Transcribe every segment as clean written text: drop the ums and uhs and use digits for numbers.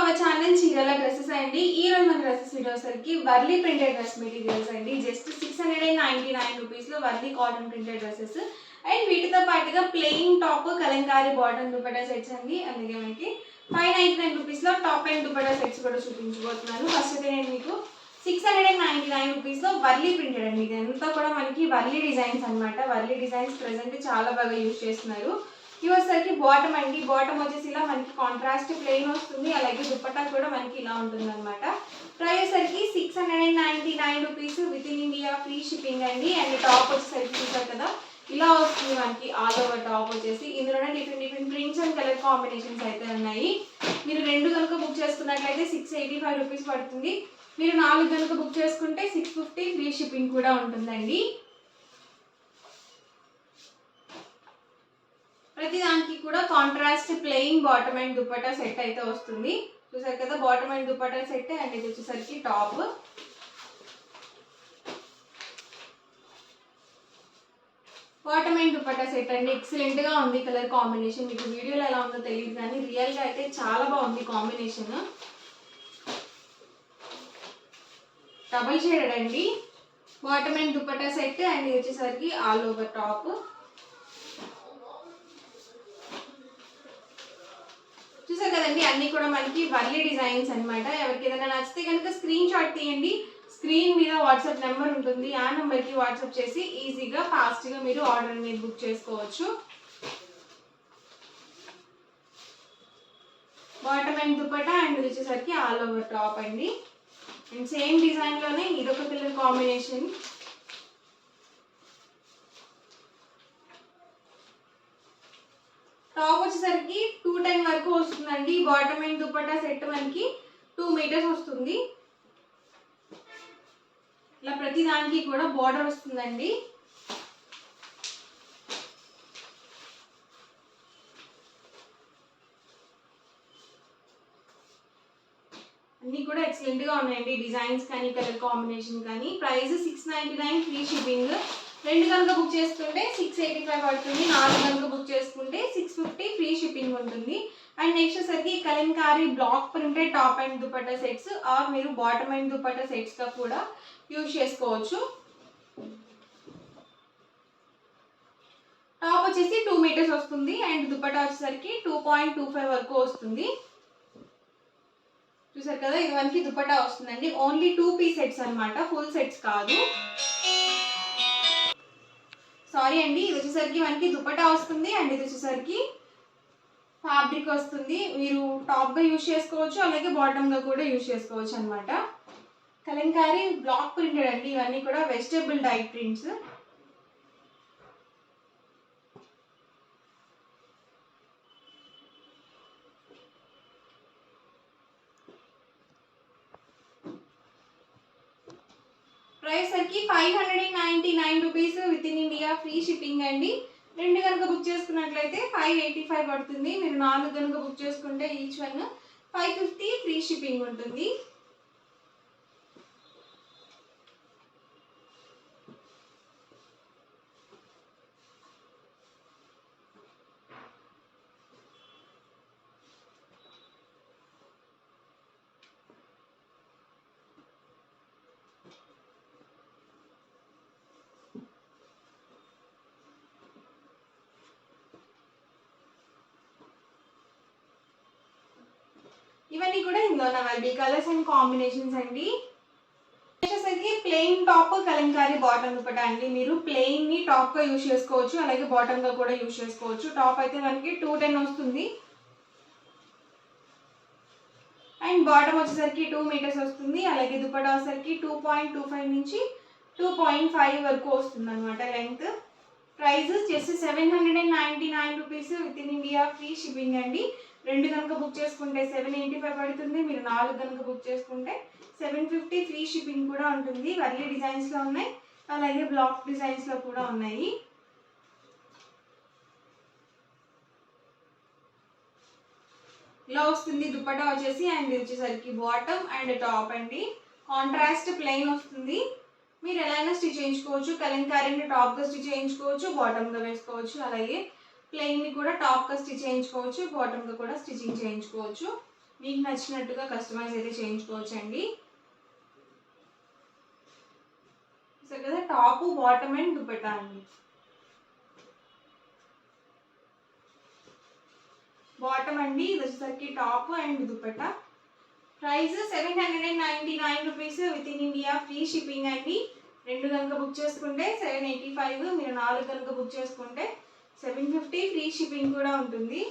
Our channel చీరల dresses అండి. ఈ రోజు మన డ్రెస్సెస్ వీడియో వచ్చేసరికి వర్లీ ప్రింటెడ్ డ్రెస్ మెటీరియల్స్ అండి. జస్ట్ 699 రూపీస్ లో Warli cotton printed dresses and వీటితో పాటుగా plain top Kalamkari bottom dupatta sets అండి. అలాగే మనకి 599 రూపీస్ లో టాప్ అండ్ దుపట్టా సెట్స్ కూడా చూపించబోతున్నాను. ఫస్ట్ అయితే నేను మీకు 699 రూపీస్ లో వర్లీ ప్రింటెడ్ అండి. ఇదంతా కూడా మనకి వర్లీ డిజైన్స్ అనమాట. వర్లీ డిజైన్స్ ప్రెసెంట్ చాలా బాగా యూజ్ చేస్తున్నారు. ఇది వచ్చేసరికి బాటమ్ అండి. బాటమ్ వచ్చేసి ఇలా మనకి కాంట్రాస్ట్ ప్లెయిన్ వస్తుంది. అలాగే దుపట్టా కూడా మనకి ఇలా ఉంటుంది అనమాట. ప్రైస్ వచ్చేసరికి 699 rupees with in India free shipping అండి. అండ్ టాప్ వచ్చేసరికి చూసారు కదా ఇలా వస్తుంది మనకి ఆల్ ఓవర్ టాప్ వచ్చేసి. ఇందులోనే different prints and colour combinations అయితే ఉన్నాయి. మీరు 2 కనుక బుక్ చేసుకున్నట్లయితే 685 రూపీస్ పడుతుంది. మీరు 4 కనుక బుక్ చేసుకుంటే 650 ఫ్రీ షిప్పింగ్ కూడా ఉంటుందండి. ప్రతి దానికి కూడా contrast plain bottom and dupatta set అయితే వస్తుంది. చూసారు కదా bottom and dupatta set. And ఇది వచ్చేసరికి top. Bottom and dupatta set అండి. ఎక్సలెంట్ గా ఉంది కలర్ కాంబినేషన్. మీకు వీడియోలో ఎలా ఉందో తెలియదు కానీ రియల్ గా అయితే చాలా బాగుంది కాంబినేషన్. డబుల్ షేడెడ్ అండి. Bottom and dupatta set. And ఇది వచ్చేసరికి ఆల్ ఓవర్ టాప్. చూసారు కదండి అన్ని కూడా మనకి వర్లీ డిజైన్స్ అనమాట. ఎవరికి ఏదైనా నచ్చితే కనుక స్క్రీన్ షాట్ తీయండి. స్క్రీన్ మీద వాట్సాప్ నెంబర్ ఉంటుంది. ఆ నెంబర్కి వాట్సాప్ చేసి ఈజీగా ఫాస్ట్గా మీరు ఆర్డర్ అనేది బుక్ చేసుకోవచ్చు. బాటమ్ అండ్ దుపట్టా అండ్ వచ్చేసరికి ఆల్ ఓవర్ టాప్ అండి. అండ్ సేమ్ డిజైన్లోనే ఇదొక కలర్ కాంబినేషన్. టాప్ వచ్చేసరికి 210 వరకు వస్తుందండి. బాటమ్ అండ్ దుపట్టా సెట్ మనకి 2 మీటర్స్ వస్తుంది. ఇలా ప్రతి దానికి కూడా బార్డర్ వస్తుందండి. అన్ని కూడా ఎక్సలెంట్ గా ఉన్నాయండి. డిజైన్స్ కానీ కలర్ కాంబినేషన్ కానీ. Price 699 free shipping. 2 కనుక బుక్ చేసుకుంటే 685 పడుతుంది. 4 కనుక బుక్ చేసుకుంటే 650 ఫ్రీ షిప్పింగ్ ఉంటుంది. అండ్ నెక్స్ట్ వచ్చేసరికి Kalamkari block printed top and dupatta sets or మీరు బాటమ్ అండ్ దుపట్టా సెట్స్ గా కూడా యూజ్ చేసుకోవచ్చు. టాప్ వచ్చేసి 2 మీటర్స్ వస్తుంది. అండ్ దుపట్టా వచ్చేసరికి 2.25 వరకు వస్తుంది. చూసారు కదా ఇది మనకి దుపట్టా వస్తుందండి. ఓన్లీ 2 పీస్ సెట్స్ అనమాట, ఫుల్ సెట్స్ కాదు. సారీ అండి. ఇది వచ్చేసరికి మనకి దుపట్టా వస్తుంది. అండ్ ఇది వచ్చేసరికి ఫ్యాబ్రిక్ వస్తుంది. మీరు టాప్గా యూజ్ చేసుకోవచ్చు, అలాగే బాటమ్గా కూడా యూజ్ చేసుకోవచ్చు అనమాట. కలంకారీ బ్లాక్ ప్రింటెడ్ అండి. ఇవన్నీ కూడా వెజిటబుల్ డై ప్రింట్స్. ప్రైస్ సరికి 599 rupees with in India free shipping అండి. 2 కనుక బుక్ చేసుకున్నట్లయితే 585 పడుతుంది. మీరు 4 కనుక బుక్ చేసుకుంటే ఈచ్ వన్ 550 ఫ్రీ షిప్పింగ్ ఉంటుంది. ఇవన్నీ కూడా ఇందులో అవైలబుల్ కలర్స్ అండ్ కాంబినేషన్స్ అండి. వచ్చేసరికి plain top Kalamkari bottom dupatta అండి. మీరు ప్లెయిన్ ని టాప్ గా యూజ్ చేసుకోవచ్చు, అలాగే బాటమ్ గా కూడా యూజ్ చేసుకోవచ్చు. టాప్ అయితే మనకి 210 వస్తుంది. అండ్ బాటమ్ వచ్చేసరికి 2 మీటర్స్ వస్తుంది. అలాగే దుపట్టా వచ్చేసరికి 2.25 నుంచి 2.5 వరకు వస్తుంది అనమాట length. Price just 799 rupees with in India free shipping అండి. 2 కనుక బుక్ చేసుకుంటే 785 పడుతుంది. మీరు 4 కనుక బుక్ చేసుకుంటే 750 ఫ్రీ షిప్పింగ్ కూడా ఉంటుంది. వర్లీ డిజైన్స్ లో ఉన్నాయి, అలాగే బ్లాక్ డిజైన్స్ లో కూడా ఉన్నాయి. ఇలా వస్తుంది దుపట్టా వచ్చేసి. అండ్ వచ్చేసరికి బాటమ్ అండ్ టాప్ అండి. కాంట్రాస్ట్ ప్లెయిన్ వస్తుంది. మీరు ఎలా అయినా స్టిచ్ చేయించుకోవచ్చు. కలంకారీని టాప్గా స్టిచ్ చేయించుకోవచ్చు, బాటమ్గా వేసుకోవచ్చు. అలాగే ప్లెయిన్ని కూడా టాప్గా స్టిచ్ చేయించుకోవచ్చు, బాటమ్గా కూడా స్టిచ్చింగ్ చేయించుకోవచ్చు. మీకు నచ్చినట్టుగా కస్టమైజ్ అయితే చేయించుకోవచ్చండి. సరే కదా, టాప్ బాటమ్ అండ్ దుపట్టా అండి. బాటమ్ అండి, ఇది వచ్చేసరికి top and dupatta. Price 799 rupees with in India, free shipping అండి. 2 కనుక బుక్ చేసుకుంటే 785, మీరు 4 కనుక బుక్ చేసుకుంటే 750, ఫ్రీ షిప్పింగ్ కూడా ఉంటుంది.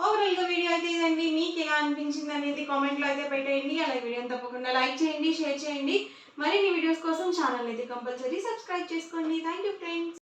ఓవరాల్గా వీడియో అయితే ఇదండి. మీకు ఎలా అనిపించింది అనేది కామెంట్లో అయితే పెట్టేయండి. అలాగే వీడియోని తప్పకుండా లైక్ చేయండి, షేర్ చేయండి. మరిన్ని వీడియోస్ కోసం ఛానల్ అయితే కంపల్సరీ సబ్స్క్రైబ్ చేసుకోండి. Thank you friends.